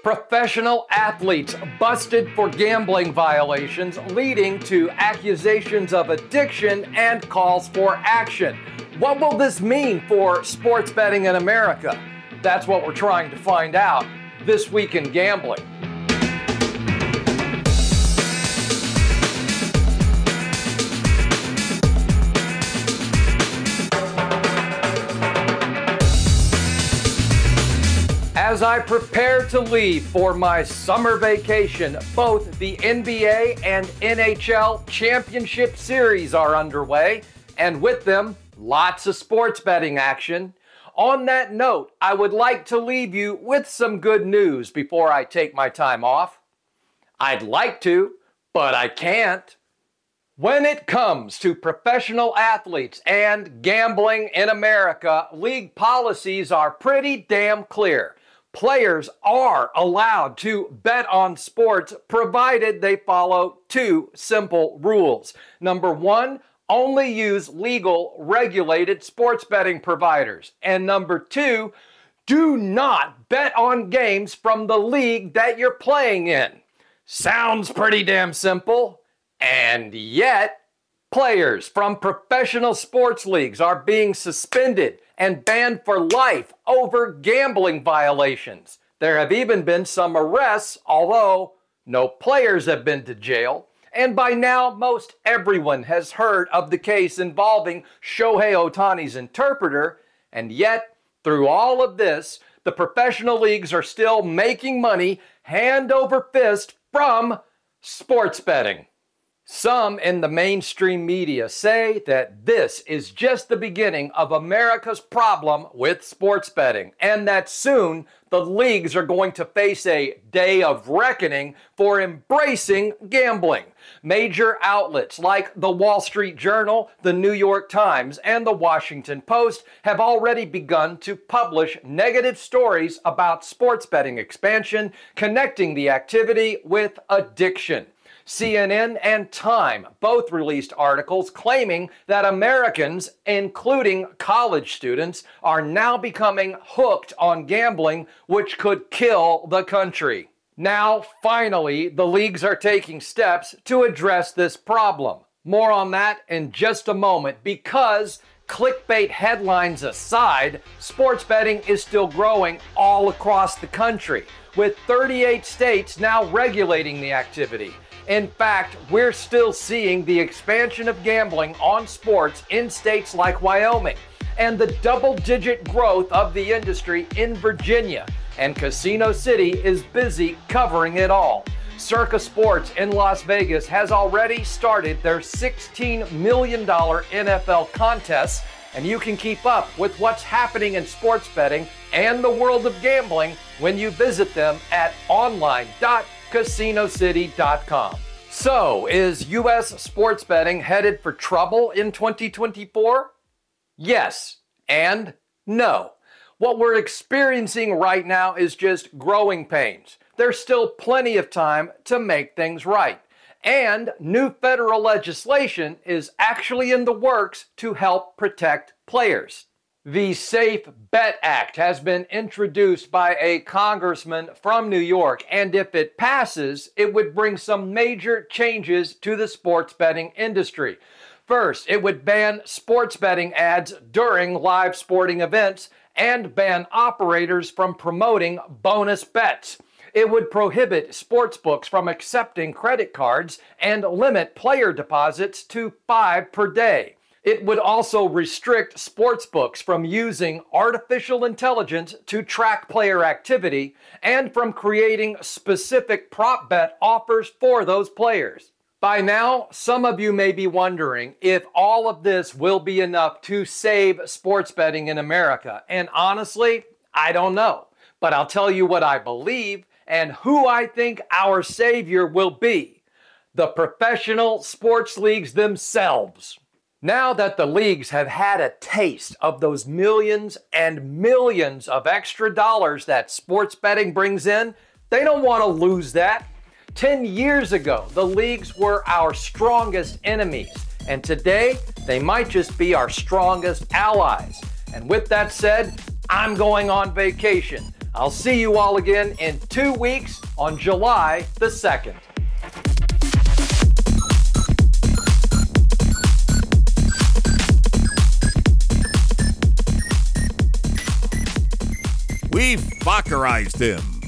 Professional athletes busted for gambling violations, leading to accusations of addiction and calls for action. What will this mean for sports betting in America? That's what we're trying to find out this week in gambling. As I prepare to leave for my summer vacation, both the NBA and NHL championship series are underway, and with them, lots of sports betting action. On that note, I would like to leave you with some good news before I take my time off. I'd like to, but I can't. When it comes to professional athletes and gambling in America, league policies are pretty damn clear. Players are allowed to bet on sports provided they follow two simple rules. Number one, only use legal, regulated sports betting providers. And number two, do not bet on games from the league that you're playing in. Sounds pretty damn simple, and yet players from professional sports leagues are being suspended and banned for life over gambling violations. There have even been some arrests, although no players have been to jail. And by now, most everyone has heard of the case involving Shohei Ohtani's interpreter, and yet, through all of this, the professional leagues are still making money hand over fist from sports betting. Some in the mainstream media say that this is just the beginning of America's problem with sports betting, and that soon the leagues are going to face a day of reckoning for embracing gambling. Major outlets like the Wall Street Journal, the New York Times, and the Washington Post have already begun to publish negative stories about sports betting expansion, connecting the activity with addiction. CNN and Time both released articles claiming that Americans, including college students, are now becoming hooked on gambling, which could kill the country. Now, finally, the leagues are taking steps to address this problem. More on that in just a moment, because clickbait headlines aside, sports betting is still growing all across the country, with 38 states now regulating the activity. In fact, we're still seeing the expansion of gambling on sports in states like Wyoming, and the double-digit growth of the industry in Virginia, and Casino City is busy covering it all. Circa Sports in Las Vegas has already started their $16 million NFL contest, and you can keep up with what's happening in sports betting and the world of gambling when you visit them at online.casinocity.com. So, is U.S. sports betting headed for trouble in 2024? Yes and no. What we're experiencing right now is just growing pains. There's still plenty of time to make things right. And new federal legislation is actually in the works to help protect players. The Safe Bet Act has been introduced by a congressman from New York, and if it passes, it would bring some major changes to the sports betting industry. First, it would ban sports betting ads during live sporting events and ban operators from promoting bonus bets. It would prohibit sportsbooks from accepting credit cards and limit player deposits to 5 per day. It would also restrict sportsbooks from using artificial intelligence to track player activity and from creating specific prop bet offers for those players. By now, some of you may be wondering if all of this will be enough to save sports betting in America. And honestly, I don't know. But I'll tell you what I believe and who I think our savior will be: the professional sports leagues themselves. Now that the leagues have had a taste of those millions and millions of extra dollars that sports betting brings in, they don't want to lose that. 10 years ago, the leagues were our strongest enemies, and today they might just be our strongest allies. And with that said, I'm going on vacation. I'll see you all again in 2 weeks on July the 2nd. We've Backerized him.